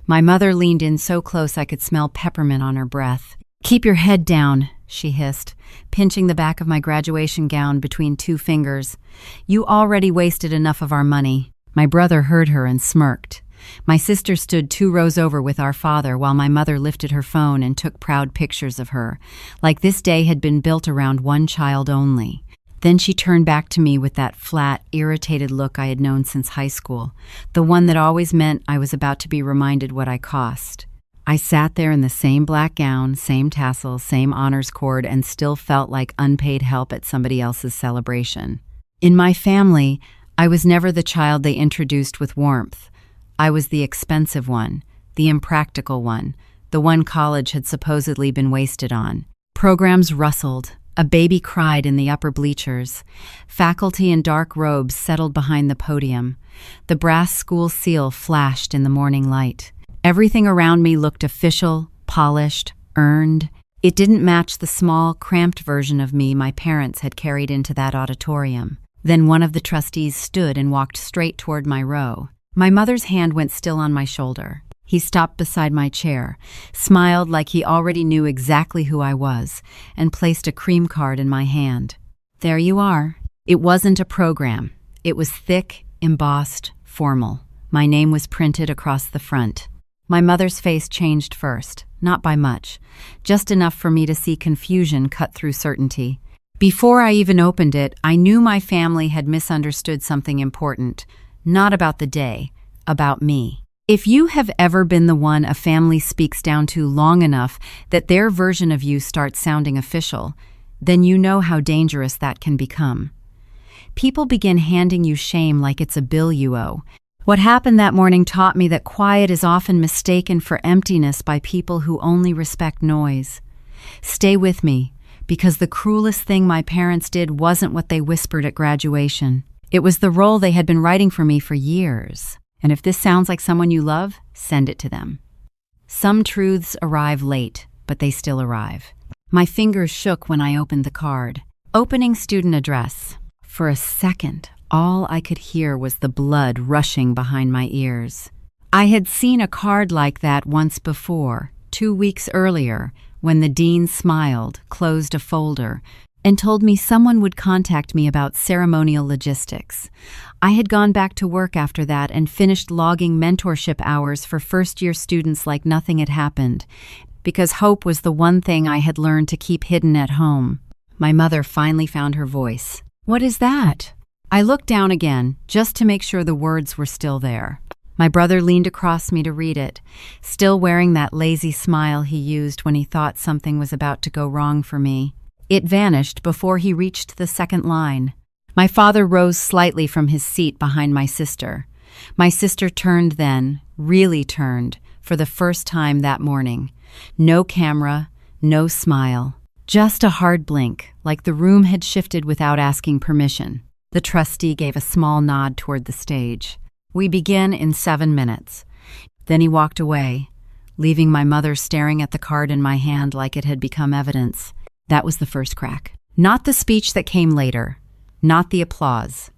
My mother leaned in so close I could smell peppermint on her breath. "Keep your head down," she hissed, pinching the back of my graduation gown between two fingers. "You already wasted enough of our money." My brother heard her and smirked. My sister stood 2 rows over with our father while my mother lifted her phone and took proud pictures of her, like this day had been built around one child only. Then she turned back to me with that flat, irritated look I had known since high school, the one that always meant I was about to be reminded what I cost. I sat there in the same black gown, same tassels, same honors cord, and still felt like unpaid help at somebody else's celebration. In my family, I was never the child they introduced with warmth. I was the expensive one, the impractical one, the one college had supposedly been wasted on. Programs rustled. A baby cried in the upper bleachers. Faculty in dark robes settled behind the podium. The brass school seal flashed in the morning light. Everything around me looked official, polished, earned. It didn't match the small, cramped version of me my parents had carried into that auditorium. Then one of the trustees stood and walked straight toward my row. My mother's hand went still on my shoulder. He stopped beside my chair, smiled like he already knew exactly who I was, and placed a cream card in my hand. "There you are." It wasn't a program. It was thick, embossed, formal. My name was printed across the front. My mother's face changed first, not by much, just enough for me to see confusion cut through certainty. Before I even opened it, I knew my family had misunderstood something important, not about the day, about me. If you have ever been the one a family speaks down to long enough that their version of you starts sounding official, then you know how dangerous that can become. People begin handing you shame like it's a bill you owe. What happened that morning taught me that quiet is often mistaken for emptiness by people who only respect noise. Stay with me, because the cruelest thing my parents did wasn't what they whispered at graduation. It was the role they had been writing for me for years. And if this sounds like someone you love, send it to them. Some truths arrive late, but they still arrive. My fingers shook when I opened the card. Opening student address. For a second, all I could hear was the blood rushing behind my ears. I had seen a card like that once before, 2 weeks earlier, when the dean smiled, closed a folder, and told me someone would contact me about ceremonial logistics. I had gone back to work after that and finished logging mentorship hours for first-year students like nothing had happened, because hope was the one thing I had learned to keep hidden at home. My mother finally found her voice. "What is that?" I looked down again, just to make sure the words were still there. My brother leaned across me to read it, still wearing that lazy smile he used when he thought something was about to go wrong for me. It vanished before he reached the second line. My father rose slightly from his seat behind my sister. My sister turned then, really turned, for the first time that morning. No camera, no smile. Just a hard blink, like the room had shifted without asking permission. The trustee gave a small nod toward the stage. "We begin in 7 minutes. Then he walked away, leaving my mother staring at the card in my hand like it had become evidence. That was the first crack. Not the speech that came later. Not the applause.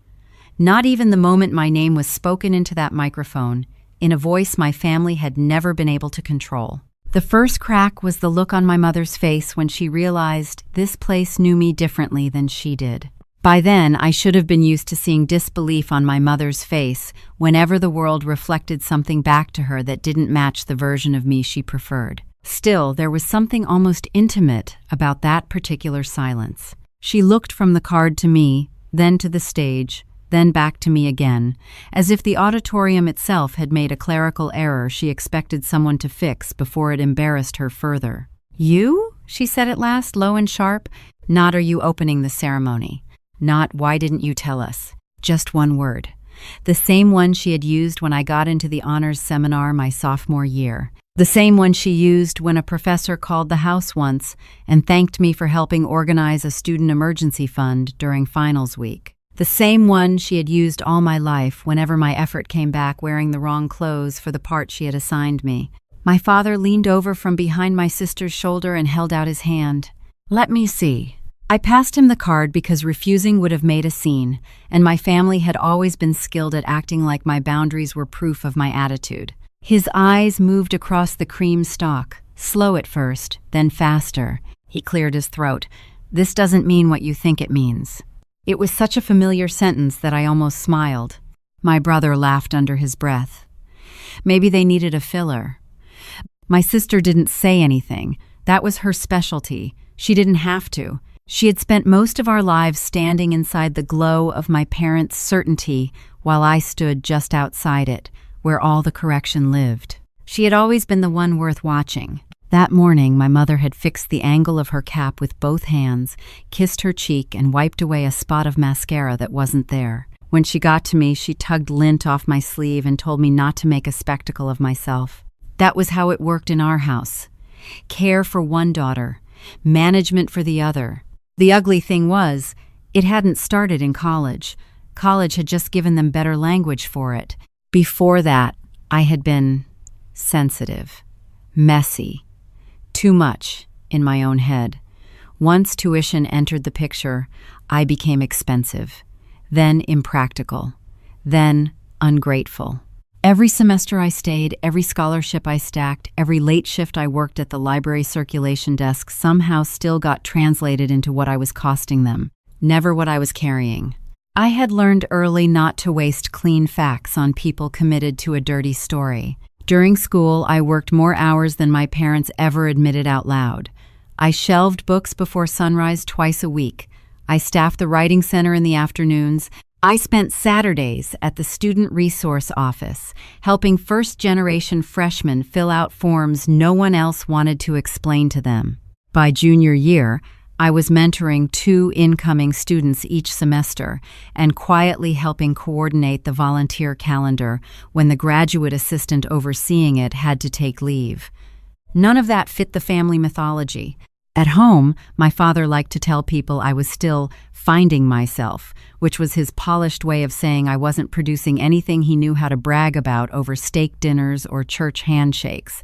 Not even the moment my name was spoken into that microphone, in a voice my family had never been able to control. The first crack was the look on my mother's face when she realized this place knew me differently than she did. By then, I should have been used to seeing disbelief on my mother's face whenever the world reflected something back to her that didn't match the version of me she preferred. Still, there was something almost intimate about that particular silence. She looked from the card to me, then to the stage, then back to me again, as if the auditorium itself had made a clerical error she expected someone to fix before it embarrassed her further. "You?" she said at last, low and sharp. "Not are you opening the ceremony. Not why didn't you tell us. Just one word. The same one she had used when I got into the honors seminar my sophomore year. The same one she used when a professor called the house once and thanked me for helping organize a student emergency fund during finals week. The same one she had used all my life whenever my effort came back wearing the wrong clothes for the part she had assigned me. My father leaned over from behind my sister's shoulder and held out his hand. "Let me see." I passed him the card because refusing would have made a scene, and my family had always been skilled at acting like my boundaries were proof of my attitude. His eyes moved across the cream stalk, slow at first, then faster. He cleared his throat. "This doesn't mean what you think it means." It was such a familiar sentence that I almost smiled. My brother laughed under his breath. Maybe they needed a filler. My sister didn't say anything. That was her specialty. She didn't have to. She had spent most of our lives standing inside the glow of my parents' certainty while I stood just outside it, where all the correction lived. She had always been the one worth watching. That morning, my mother had fixed the angle of her cap with both hands, kissed her cheek, and wiped away a spot of mascara that wasn't there. When she got to me, she tugged lint off my sleeve and told me not to make a spectacle of myself. That was how it worked in our house. Care for one daughter, management for the other. The ugly thing was, it hadn't started in college. College had just given them better language for it. Before that, I had been sensitive, messy, too much in my own head. Once tuition entered the picture, I became expensive, then impractical, then ungrateful. Every semester I stayed, every scholarship I stacked, every late shift I worked at the library circulation desk somehow still got translated into what I was costing them, never what I was carrying. I had learned early not to waste clean facts on people committed to a dirty story. During school, I worked more hours than my parents ever admitted out loud. I shelved books before sunrise twice a week. I staffed the writing center in the afternoons. I spent Saturdays at the student resource office, helping first-generation freshmen fill out forms no one else wanted to explain to them. By junior year, I was mentoring 2 incoming students each semester and quietly helping coordinate the volunteer calendar when the graduate assistant overseeing it had to take leave. None of that fit the family mythology. At home, my father liked to tell people I was still finding myself, which was his polished way of saying I wasn't producing anything he knew how to brag about over steak dinners or church handshakes.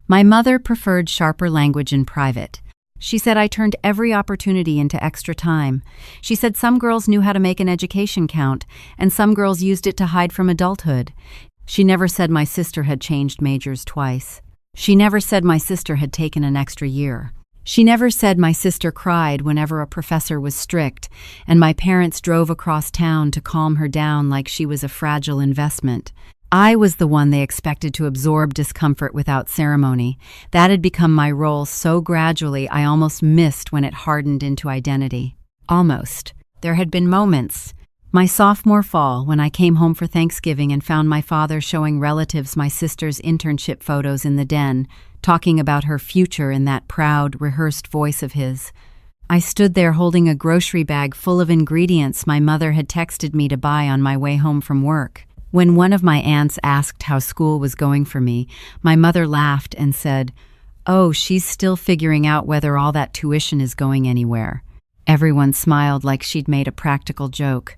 My mother preferred sharper language in private. She said I turned every opportunity into extra time. She said some girls knew how to make an education count, and some girls used it to hide from adulthood. She never said my sister had changed majors twice. She never said my sister had taken an extra year. She never said my sister cried whenever a professor was strict, and my parents drove across town to calm her down like she was a fragile investment. I was the one they expected to absorb discomfort without ceremony. That had become my role so gradually I almost missed when it hardened into identity. Almost. There had been moments. My sophomore fall, when I came home for Thanksgiving and found my father showing relatives my sister's internship photos in the den, talking about her future in that proud, rehearsed voice of his. I stood there holding a grocery bag full of ingredients my mother had texted me to buy on my way home from work. When one of my aunts asked how school was going for me, my mother laughed and said, "Oh, she's still figuring out whether all that tuition is going anywhere." Everyone smiled like she'd made a practical joke.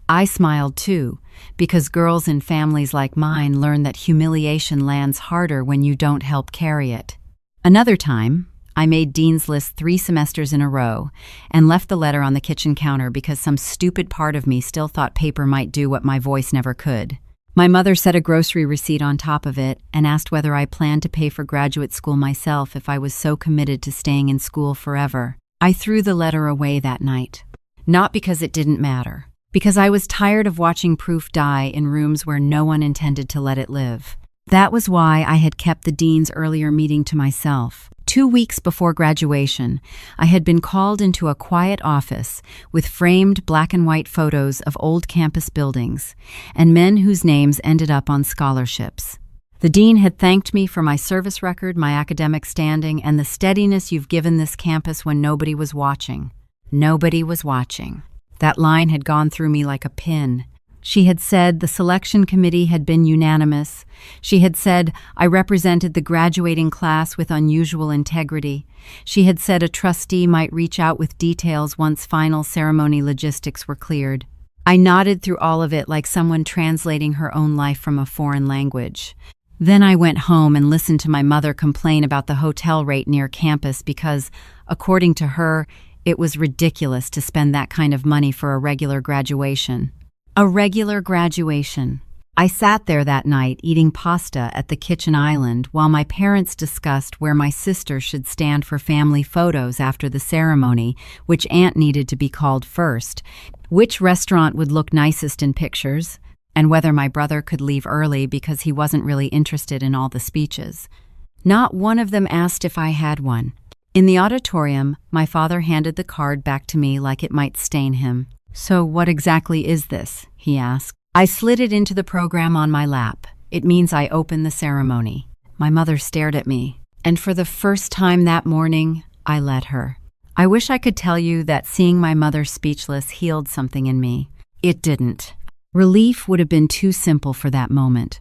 I smiled too, because girls in families like mine learn that humiliation lands harder when you don't help carry it. Another time, I made Dean's List 3 semesters in a row and left the letter on the kitchen counter because some stupid part of me still thought paper might do what my voice never could. My mother set a grocery receipt on top of it and asked whether I planned to pay for graduate school myself if I was so committed to staying in school forever. I threw the letter away that night. Not because it didn't matter, because I was tired of watching proof die in rooms where no one intended to let it live. That was why I had kept the dean's earlier meeting to myself. 2 weeks before graduation, I had been called into a quiet office with framed black and white photos of old campus buildings and men whose names ended up on scholarships. The dean had thanked me for my service record, my academic standing, and the steadiness you've given this campus when nobody was watching. Nobody was watching. That line had gone through me like a pin. She had said the selection committee had been unanimous. She had said I represented the graduating class with unusual integrity. She had said a trustee might reach out with details once final ceremony logistics were cleared. I nodded through all of it like someone translating her own life from a foreign language. Then I went home and listened to my mother complain about the hotel rate near campus because, according to her, it was ridiculous to spend that kind of money for a regular graduation. A regular graduation. I sat there that night eating pasta at the kitchen island while my parents discussed where my sister should stand for family photos after the ceremony, which aunt needed to be called first, which restaurant would look nicest in pictures, and whether my brother could leave early because he wasn't really interested in all the speeches. Not one of them asked if I had one. In the auditorium, my father handed the card back to me like it might stain him. "So what exactly is this?" he asked. I slid it into the program on my lap. "It means I open the ceremony." My mother stared at me, and for the first time that morning, I let her. I wish I could tell you that seeing my mother speechless healed something in me. It didn't. Relief would have been too simple for that moment.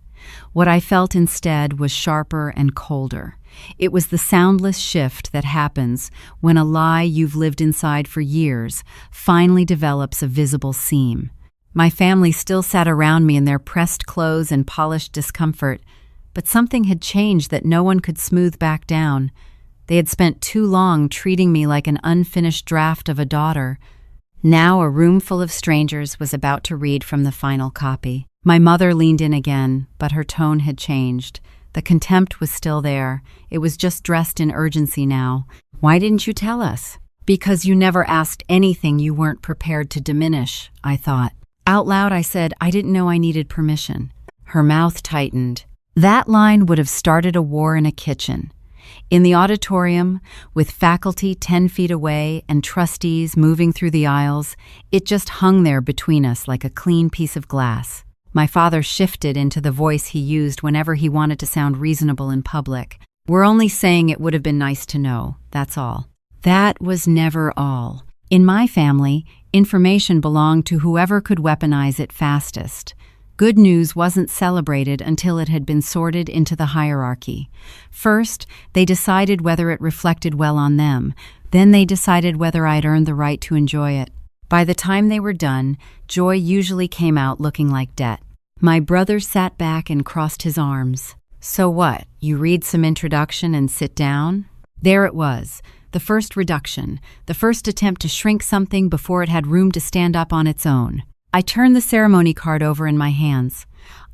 What I felt instead was sharper and colder. It was the soundless shift that happens when a lie you've lived inside for years finally develops a visible seam. My family still sat around me in their pressed clothes and polished discomfort, but something had changed that no one could smooth back down. They had spent too long treating me like an unfinished draft of a daughter. Now a room full of strangers was about to read from the final copy. My mother leaned in again, but her tone had changed. The contempt was still there. It was just dressed in urgency now. "Why didn't you tell us?" "Because you never asked anything you weren't prepared to diminish," I thought. Out loud I said, "I didn't know I needed permission." Her mouth tightened. That line would have started a war in a kitchen. In the auditorium, with faculty 10 feet away and trustees moving through the aisles, it just hung there between us like a clean piece of glass. My father shifted into the voice he used whenever he wanted to sound reasonable in public. "We're only saying it would have been nice to know, that's all." That was never all. In my family, information belonged to whoever could weaponize it fastest. Good news wasn't celebrated until it had been sorted into the hierarchy. First, they decided whether it reflected well on them. Then they decided whether I'd earned the right to enjoy it. By the time they were done, joy usually came out looking like debt. My brother sat back and crossed his arms. "So what, you read some introduction and sit down?" There it was. The first reduction, the first attempt to shrink something before it had room to stand up on its own. I turned the ceremony card over in my hands.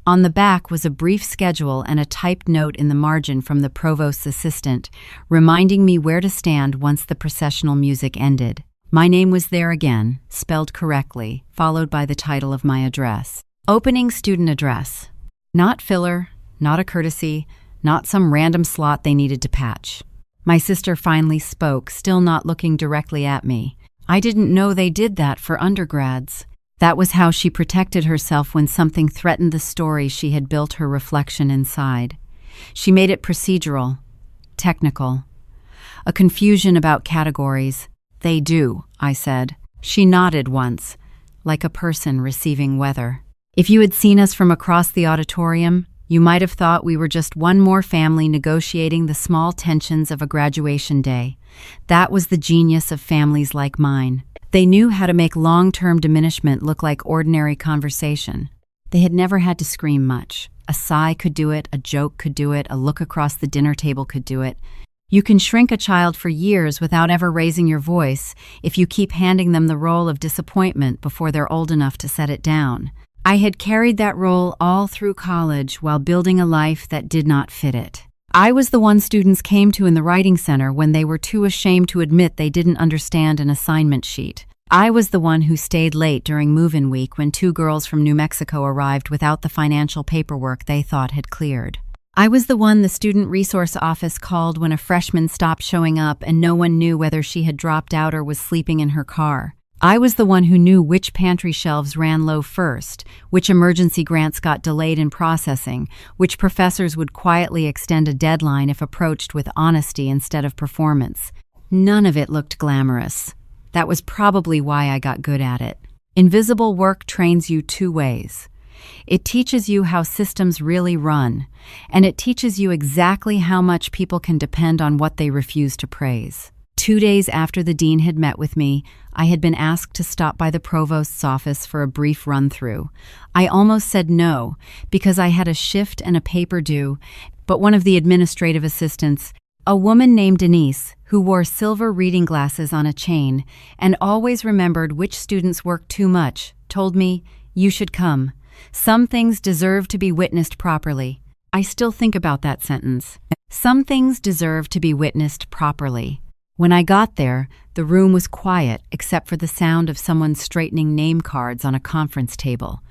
On the back was a brief schedule and a typed note in the margin from the provost's assistant, reminding me where to stand once the processional music ended. My name was there again, spelled correctly, followed by the title of my address. Opening student address. Not filler, not a courtesy, not some random slot they needed to patch. My sister finally spoke, still not looking directly at me. "I didn't know they did that for undergrads." That was how she protected herself when something threatened the story she had built her reflection inside. She made it procedural, technical. A confusion about categories. "They do," I said. She nodded once, like a person receiving weather. If you had seen us from across the auditorium, you might have thought we were just one more family negotiating the small tensions of a graduation day. That was the genius of families like mine. They knew how to make long-term diminishment look like ordinary conversation. They had never had to scream much. A sigh could do it, a joke could do it, a look across the dinner table could do it. You can shrink a child for years without ever raising your voice if you keep handing them the role of disappointment before they're old enough to set it down. I had carried that role all through college while building a life that did not fit it. I was the one students came to in the writing center when they were too ashamed to admit they didn't understand an assignment sheet. I was the one who stayed late during move-in week when 2 girls from New Mexico arrived without the financial paperwork they thought had cleared. I was the one the student resource office called when a freshman stopped showing up and no one knew whether she had dropped out or was sleeping in her car. I was the one who knew which pantry shelves ran low first, which emergency grants got delayed in processing, which professors would quietly extend a deadline if approached with honesty instead of performance. None of it looked glamorous. That was probably why I got good at it. Invisible work trains you 2 ways. It teaches you how systems really run, and it teaches you exactly how much people can depend on what they refuse to praise. 2 days after the dean had met with me, I had been asked to stop by the provost's office for a brief run-through. I almost said no, because I had a shift and a paper due, but one of the administrative assistants, a woman named Denise, who wore silver reading glasses on a chain and always remembered which students worked too much, told me, "You should come." Some things deserve to be witnessed properly. I still think about that sentence. Some things deserve to be witnessed properly. When I got there, the room was quiet except for the sound of someone straightening name cards on a conference table.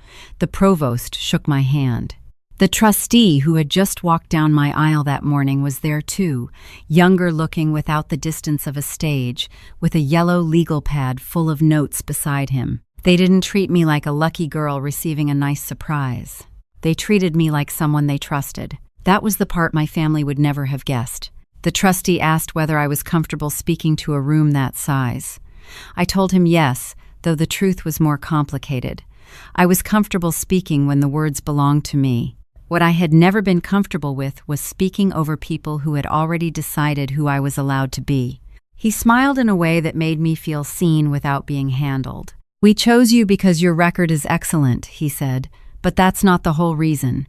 The provost shook my hand. The trustee who had just walked down my aisle that morning was there too, younger looking without the distance of a stage, with a yellow legal pad full of notes beside him. They didn't treat me like a lucky girl receiving a nice surprise. They treated me like someone they trusted. That was the part my family would never have guessed. The trustee asked whether I was comfortable speaking to a room that size. I told him yes, though the truth was more complicated. I was comfortable speaking when the words belonged to me. What I had never been comfortable with was speaking over people who had already decided who I was allowed to be. He smiled in a way that made me feel seen without being handled. "We chose you because your record is excellent," he said, "but that's not the whole reason.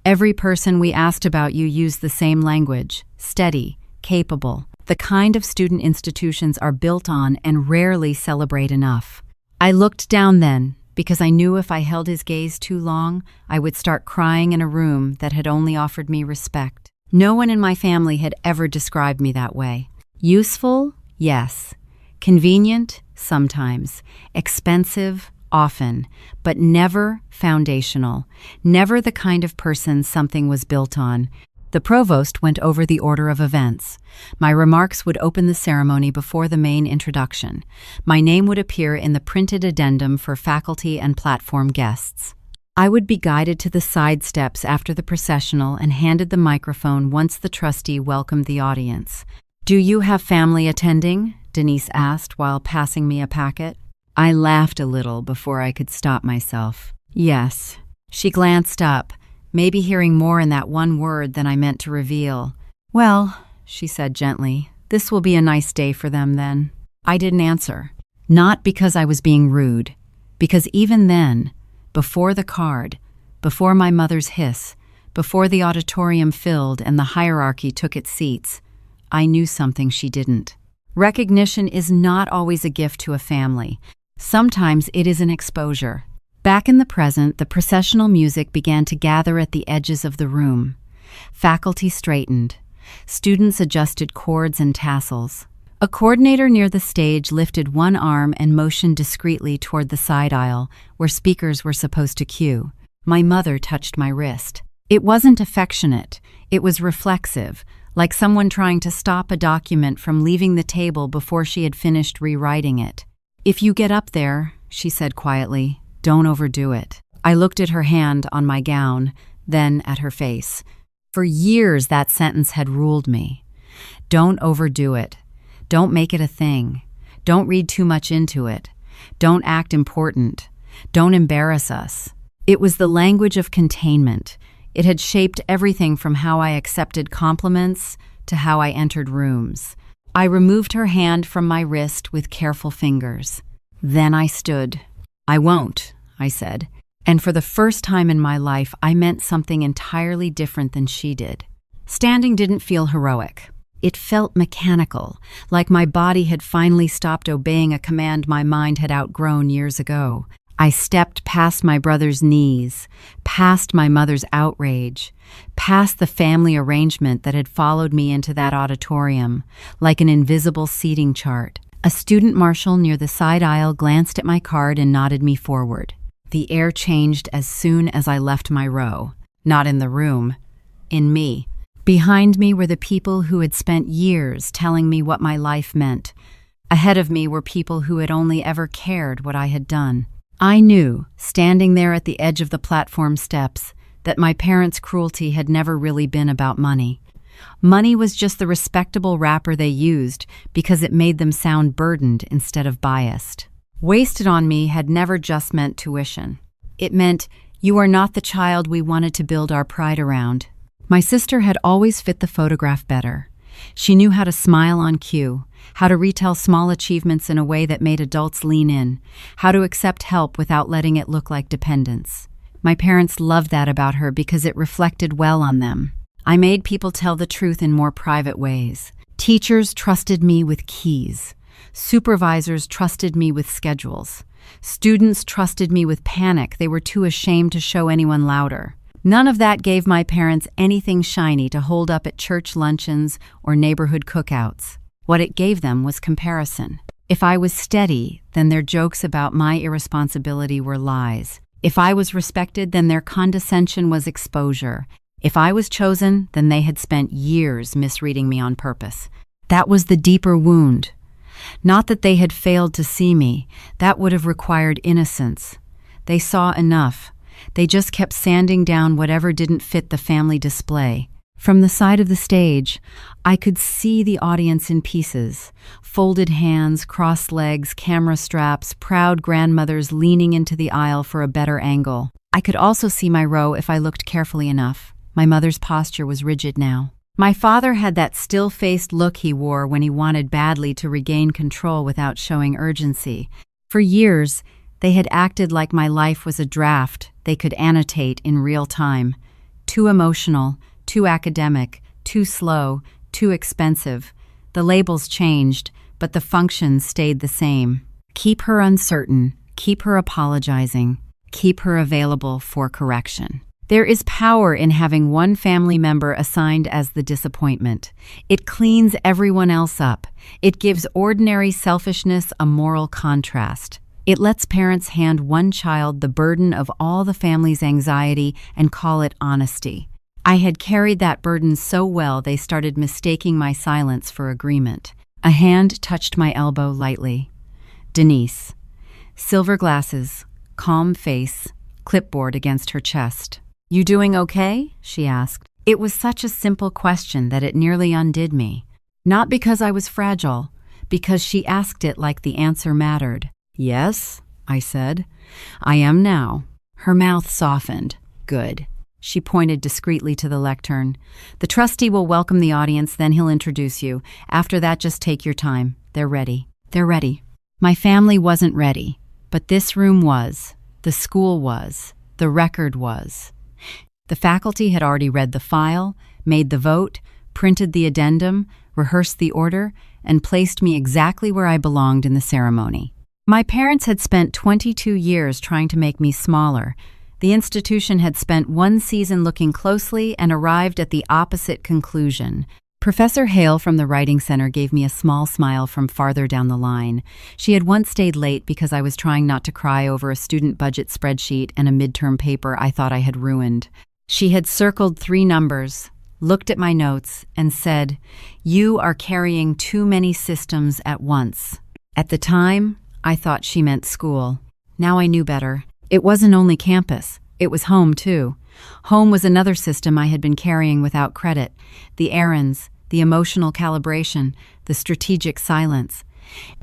Every person we asked about you used the same language: steady, capable, the kind of student institutions are built on and rarely celebrate enough." I looked down then, because I knew if I held his gaze too long, I would start crying in a room that had only offered me respect. No one in my family had ever described me that way. Useful? Yes. Convenient? Sometimes. Expensive? Often. But never foundational. Never the kind of person something was built on. The provost went over the order of events. My remarks would open the ceremony before the main introduction. My name would appear in the printed addendum for faculty and platform guests. I would be guided to the side steps after the processional and handed the microphone once the trustee welcomed the audience. "Do you have family attending?" Denise asked while passing me a packet. I laughed a little before I could stop myself. "Yes." She glanced up, maybe hearing more in that one word than I meant to reveal. "Well," she said gently, "this will be a nice day for them then." I didn't answer. Not because I was being rude, because even then, before the card, before my mother's hiss, before the auditorium filled and the hierarchy took its seats, I knew something she didn't. Recognition is not always a gift to a family. Sometimes it is an exposure. Back in the present, the processional music began to gather at the edges of the room. Faculty straightened. Students adjusted cords and tassels. A coordinator near the stage lifted one arm and motioned discreetly toward the side aisle, where speakers were supposed to cue. My mother touched my wrist. It wasn't affectionate. It was reflexive, like someone trying to stop a document from leaving the table before she had finished rewriting it. "If you get up there," she said quietly, "don't overdo it." I looked at her hand on my gown, then at her face. For years that sentence had ruled me. Don't overdo it. Don't make it a thing. Don't read too much into it. Don't act important. Don't embarrass us. It was the language of containment. It had shaped everything from how I accepted compliments to how I entered rooms. I removed her hand from my wrist with careful fingers. Then I stood. "I won't," I said. And for the first time in my life, I meant something entirely different than she did. Standing didn't feel heroic. It felt mechanical, like my body had finally stopped obeying a command my mind had outgrown years ago. I stepped past my brother's knees, past my mother's outrage, past the family arrangement that had followed me into that auditorium, like an invisible seating chart. A student marshal near the side aisle glanced at my card and nodded me forward. The air changed as soon as I left my row. Not in the room, in me. Behind me were the people who had spent years telling me what my life meant. Ahead of me were people who had only ever cared what I had done. I knew, standing there at the edge of the platform steps, that my parents' cruelty had never really been about money. Money was just the respectable wrapper they used because it made them sound burdened instead of biased. Wasted on me had never just meant tuition. It meant, "You are not the child we wanted to build our pride around." My sister had always fit the photograph better. She knew how to smile on cue, how to retell small achievements in a way that made adults lean in, how to accept help without letting it look like dependence. My parents loved that about her because it reflected well on them. I made people tell the truth in more private ways. Teachers trusted me with keys. Supervisors trusted me with schedules. Students trusted me with panic. They were too ashamed to show anyone louder. None of that gave my parents anything shiny to hold up at church luncheons or neighborhood cookouts. What it gave them was comparison. If I was steady, then their jokes about my irresponsibility were lies. If I was respected, then their condescension was exposure. If I was chosen, then they had spent years misreading me on purpose. That was the deeper wound. Not that they had failed to see me. That would have required innocence. They saw enough. They just kept sanding down whatever didn't fit the family display. From the side of the stage, I could see the audience in pieces. Folded hands, crossed legs, camera straps, proud grandmothers leaning into the aisle for a better angle. I could also see my row if I looked carefully enough. My mother's posture was rigid now. My father had that still-faced look he wore when he wanted badly to regain control without showing urgency. For years, they had acted like my life was a draft they could annotate in real time. Too emotional, too academic, too slow, too expensive. The labels changed, but the functions stayed the same. Keep her uncertain, keep her apologizing, keep her available for correction. There is power in having one family member assigned as the disappointment. It cleans everyone else up. It gives ordinary selfishness a moral contrast. It lets parents hand one child the burden of all the family's anxiety and call it honesty. I had carried that burden so well they started mistaking my silence for agreement. A hand touched my elbow lightly. Denise. Silver glasses, calm face, clipboard against her chest. "You doing okay?" she asked. It was such a simple question that it nearly undid me. Not because I was fragile, because she asked it like the answer mattered. "Yes," I said. "I am now." Her mouth softened. "Good." She pointed discreetly to the lectern. "The trustee will welcome the audience, then he'll introduce you. After that, just take your time. They're ready." They're ready. My family wasn't ready, but this room was. The school was. The record was. The faculty had already read the file, made the vote, printed the addendum, rehearsed the order, and placed me exactly where I belonged in the ceremony. My parents had spent 22 years trying to make me smaller. The institution had spent one season looking closely and arrived at the opposite conclusion. Professor Hale from the Writing Center gave me a small smile from farther down the line. She had once stayed late because I was trying not to cry over a student budget spreadsheet and a midterm paper I thought I had ruined. She had circled 3 numbers, looked at my notes, and said, "You are carrying too many systems at once." At the time, I thought she meant school. Now I knew better. It wasn't only campus. It was home, too. Home was another system I had been carrying without credit. The errands, the emotional calibration, the strategic silence.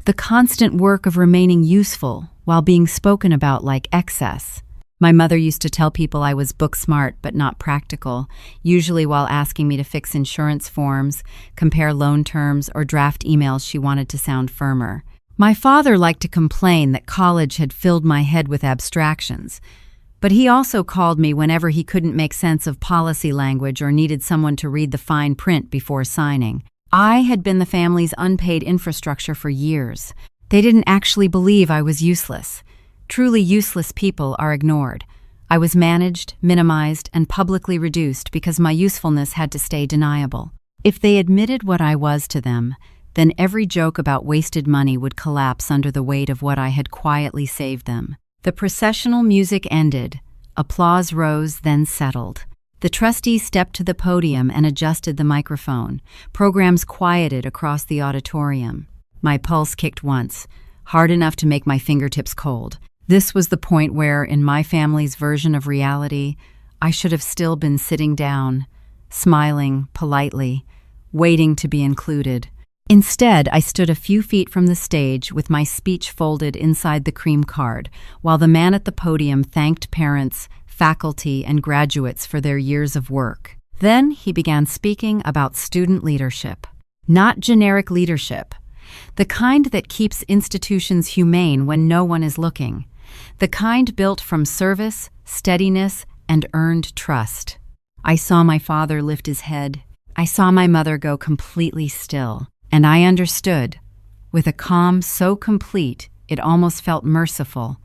The constant work of remaining useful while being spoken about like excess. My mother used to tell people I was book smart but not practical, usually while asking me to fix insurance forms, compare loan terms, or draft emails she wanted to sound firmer. My father liked to complain that college had filled my head with abstractions, but he also called me whenever he couldn't make sense of policy language or needed someone to read the fine print before signing. I had been the family's unpaid infrastructure for years. They didn't actually believe I was useless. Truly useless people are ignored. I was managed, minimized, and publicly reduced because my usefulness had to stay deniable. If they admitted what I was to them, then every joke about wasted money would collapse under the weight of what I had quietly saved them. The processional music ended. Applause rose, then settled. The trustee stepped to the podium and adjusted the microphone. Programs quieted across the auditorium. My pulse kicked once, hard enough to make my fingertips cold. This was the point where, in my family's version of reality, I should have still been sitting down, smiling politely, waiting to be included. Instead, I stood a few feet from the stage with my speech folded inside the cream card, while the man at the podium thanked parents, faculty, and graduates for their years of work. Then he began speaking about student leadership. Not generic leadership, the kind that keeps institutions humane when no one is looking. The kind built from service, steadiness, and earned trust. I saw my father lift his head. I saw my mother go completely still. And I understood, with a calm so complete It almost felt merciful.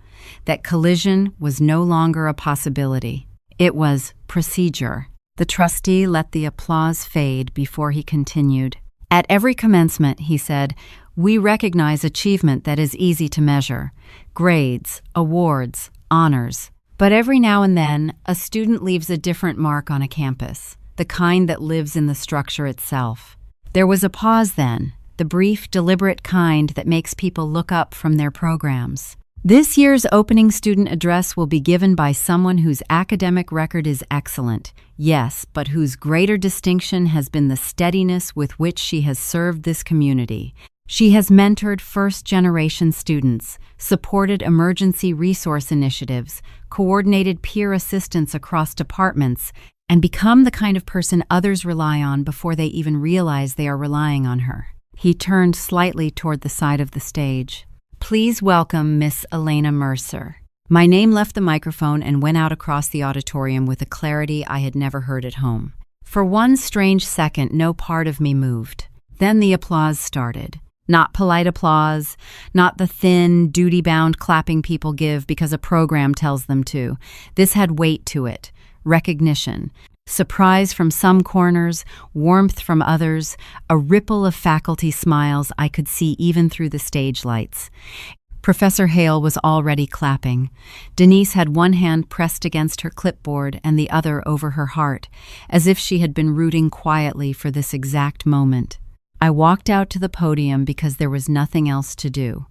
That collision was no longer a possibility. It was procedure. The trustee let the applause fade before he continued. At every commencement, he said, we recognize achievement that is easy to measure. Grades, awards, honors. But every now and then, a student leaves a different mark on a campus, the kind that lives in the structure itself. There was a pause then, the brief, deliberate kind that makes people look up from their programs. This year's opening student address will be given by someone whose academic record is excellent, yes, but whose greater distinction has been the steadiness with which she has served this community. She has mentored first-generation students, supported emergency resource initiatives, coordinated peer assistance across departments, and become the kind of person others rely on before they even realize they are relying on her. He turned slightly toward the side of the stage. Please welcome Miss Elena Mercer. My name left the microphone and went out across the auditorium with a clarity I had never heard at home. For one strange second, no part of me moved. Then the applause started. Not polite applause, not the thin, duty-bound clapping people give because a program tells them to. This had weight to it, recognition. Surprise from some corners, warmth from others, a ripple of faculty smiles I could see even through the stage lights. Professor Hale was already clapping. Denise had one hand pressed against her clipboard and the other over her heart, as if she had been rooting quietly for this exact moment. I walked out to the podium because there was nothing else to do.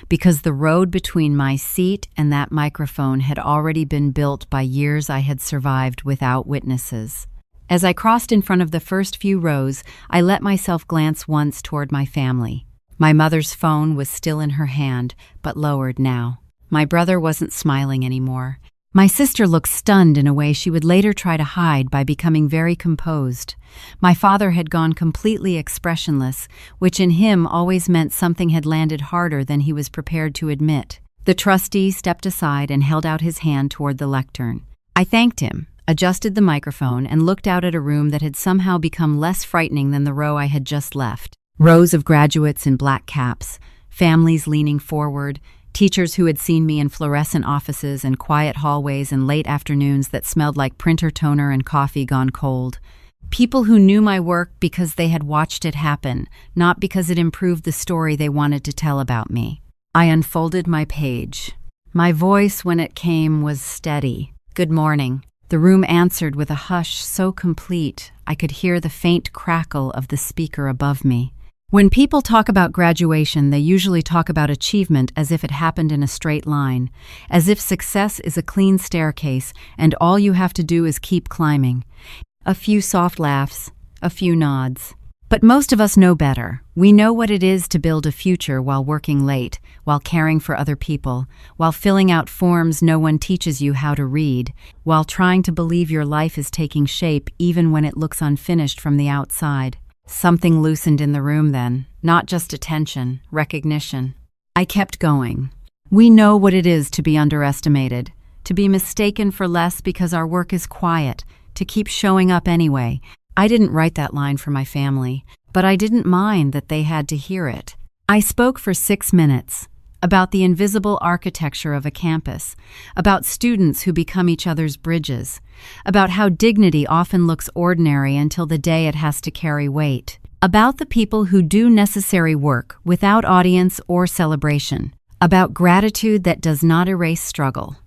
Because the road between my seat and that microphone had already been built by years I had survived without witnesses. As I crossed in front of the first few rows, I let myself glance once toward my family. My mother's phone was still in her hand, but lowered now. My brother wasn't smiling anymore. My sister looked stunned in a way she would later try to hide by becoming very composed. My father had gone completely expressionless, which in him always meant something had landed harder than he was prepared to admit. The trustee stepped aside and held out his hand toward the lectern. I thanked him, adjusted the microphone, and looked out at a room that had somehow become less frightening than the row I had just left. Rows of graduates in black caps, families leaning forward, teachers who had seen me in fluorescent offices and quiet hallways and late afternoons that smelled like printer toner and coffee gone cold. People who knew my work because they had watched it happen, not because it improved the story they wanted to tell about me. I unfolded my page. My voice, when it came, was steady. Good morning. The room answered with a hush so complete I could hear the faint crackle of the speaker above me. When people talk about graduation, they usually talk about achievement as if it happened in a straight line, as if success is a clean staircase and all you have to do is keep climbing. A few soft laughs, a few nods. But most of us know better. We know what it is to build a future while working late, while caring for other people, while filling out forms no one teaches you how to read, while trying to believe your life is taking shape even when it looks unfinished from the outside. Something loosened in the room then, not just attention, recognition. I kept going. We know what it is to be underestimated, to be mistaken for less because our work is quiet, to keep showing up anyway. I didn't write that line for my family, but I didn't mind that they had to hear it. I spoke for 6 minutes. About the invisible architecture of a campus, about students who become each other's bridges, about how dignity often looks ordinary until the day it has to carry weight, about the people who do necessary work without audience or celebration, about gratitude that does not erase struggle,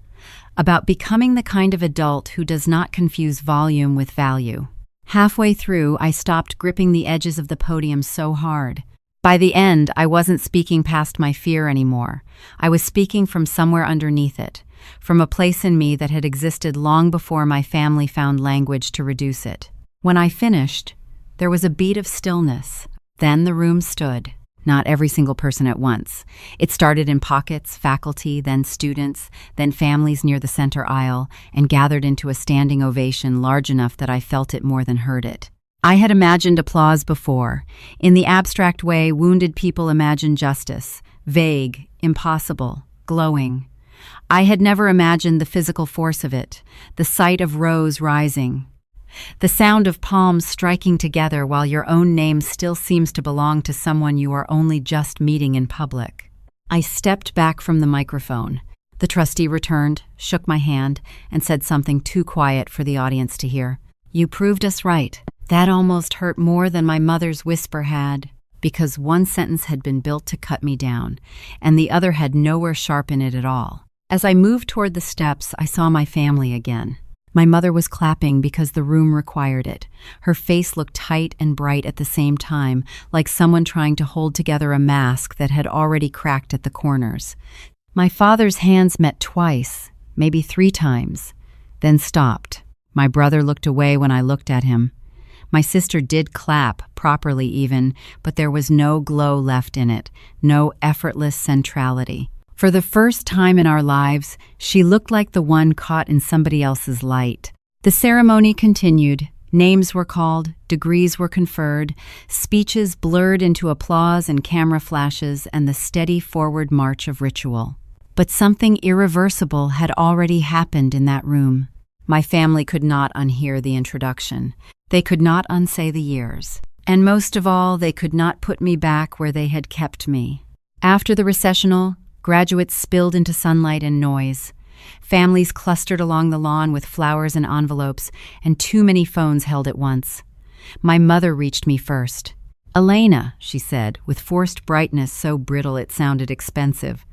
about becoming the kind of adult who does not confuse volume with value. Halfway through, I stopped gripping the edges of the podium so hard. By the end, I wasn't speaking past my fear anymore. I was speaking from somewhere underneath it, from a place in me that had existed long before my family found language to reduce it. When I finished, there was a beat of stillness. Then the room stood. Not every single person at once. It started in pockets, faculty, then students, then families near the center aisle, and gathered into a standing ovation large enough that I felt it more than heard it. I had imagined applause before. In the abstract way wounded people imagine justice, vague, impossible, glowing. I had never imagined the physical force of it, the sight of rows rising, the sound of palms striking together while your own name still seems to belong to someone you are only just meeting in public. I stepped back from the microphone. The trustee returned, shook my hand, and said something too quiet for the audience to hear. "You proved us right." That almost hurt more than my mother's whisper had, because one sentence had been built to cut me down, and the other had nowhere sharp in it at all. As I moved toward the steps, I saw my family again. My mother was clapping because the room required it. Her face looked tight and bright at the same time, like someone trying to hold together a mask that had already cracked at the corners. My father's hands met twice, maybe 3 times, then stopped. My brother looked away when I looked at him. My sister did clap, properly even, but there was no glow left in it, no effortless centrality. For the first time in our lives, she looked like the one caught in somebody else's light. The ceremony continued. Names were called, degrees were conferred, speeches blurred into applause and camera flashes and the steady forward march of ritual. But something irreversible had already happened in that room. My family could not unhear the introduction. They could not unsay the years. And most of all, they could not put me back where they had kept me. After the recessional, graduates spilled into sunlight and noise. Families clustered along the lawn with flowers and envelopes, and too many phones held at once. My mother reached me first. "Elena," she said, with forced brightness so brittle it sounded expensive,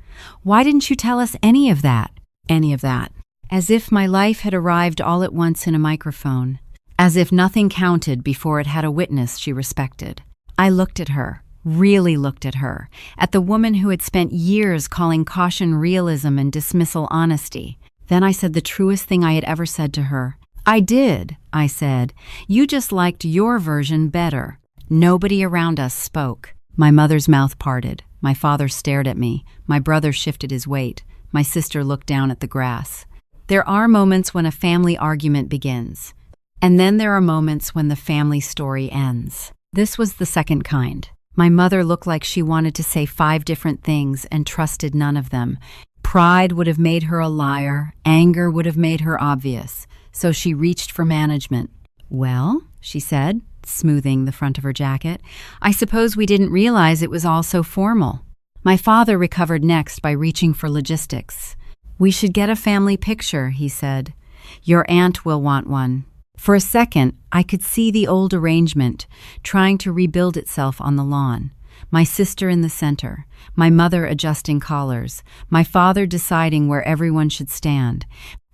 "why didn't you tell us any of that?" Any of that. As if my life had arrived all at once in a microphone. As if nothing counted before it had a witness she respected. I looked at her. Really looked at her, at the woman who had spent years calling caution realism and dismissal honesty. Then I said the truest thing I had ever said to her. "I did," I said. "You just liked your version better." Nobody around us spoke. My mother's mouth parted. My father stared at me. My brother shifted his weight. My sister looked down at the grass. There are moments when a family argument begins. And then there are moments when the family story ends. This was the second kind. My mother looked like she wanted to say 5 different things and trusted none of them. Pride would have made her a liar. Anger would have made her obvious. So she reached for management. "Well," she said, smoothing the front of her jacket, "I suppose we didn't realize it was all so formal." My father recovered next by reaching for logistics. "We should get a family picture," he said. "Your aunt will want one." For a second, I could see the old arrangement, trying to rebuild itself on the lawn. My sister in the center, my mother adjusting collars, my father deciding where everyone should stand,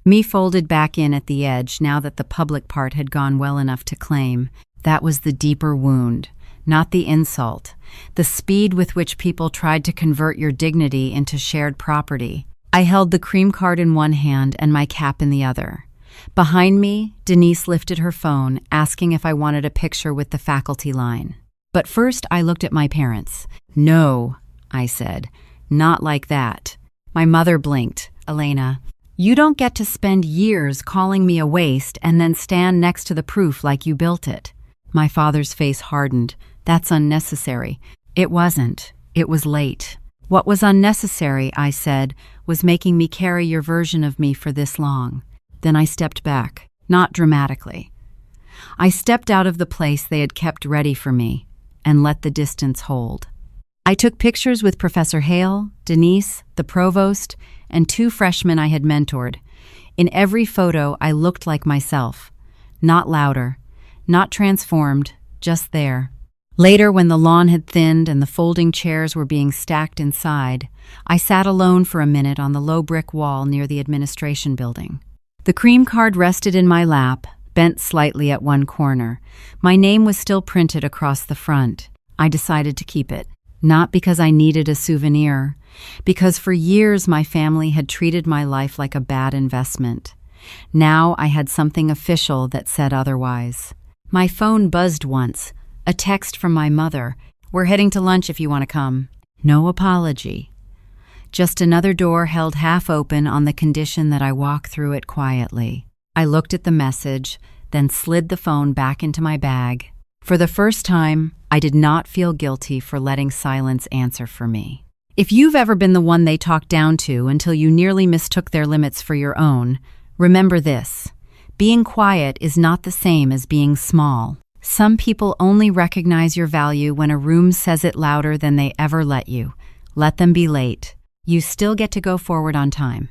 me folded back in at the edge now that the public part had gone well enough to claim. That was the deeper wound, not the insult, the speed with which people tried to convert your dignity into shared property. I held the cream card in one hand and my cap in the other. Behind me, Denise lifted her phone, asking if I wanted a picture with the faculty line. But first, I looked at my parents. "No," I said, "not like that." My mother blinked. "Elena, you don't get to spend years calling me a waste and then stand next to the proof like you built it." My father's face hardened. "That's unnecessary." It wasn't. It was late. "What was unnecessary," I said, "was making me carry your version of me for this long." Then I stepped back, not dramatically. I stepped out of the place they had kept ready for me and let the distance hold. I took pictures with Professor Hale, Denise, the provost, and 2 freshmen I had mentored. In every photo, I looked like myself. Not louder, not transformed, just there. Later, when the lawn had thinned and the folding chairs were being stacked inside, I sat alone for a minute on the low brick wall near the administration building. The cream card rested in my lap, bent slightly at one corner. My name was still printed across the front. I decided to keep it, not because I needed a souvenir, because for years my family had treated my life like a bad investment. Now I had something official that said otherwise. My phone buzzed once, a text from my mother. "We're heading to lunch if you want to come." No apology. Just another door held half open on the condition that I walk through it quietly. I looked at the message, then slid the phone back into my bag. For the first time, I did not feel guilty for letting silence answer for me. If you've ever been the one they talked down to until you nearly mistook their limits for your own, remember this. Being quiet is not the same as being small. Some people only recognize your value when a room says it louder than they ever let you. Let them be late. You still get to go forward on time.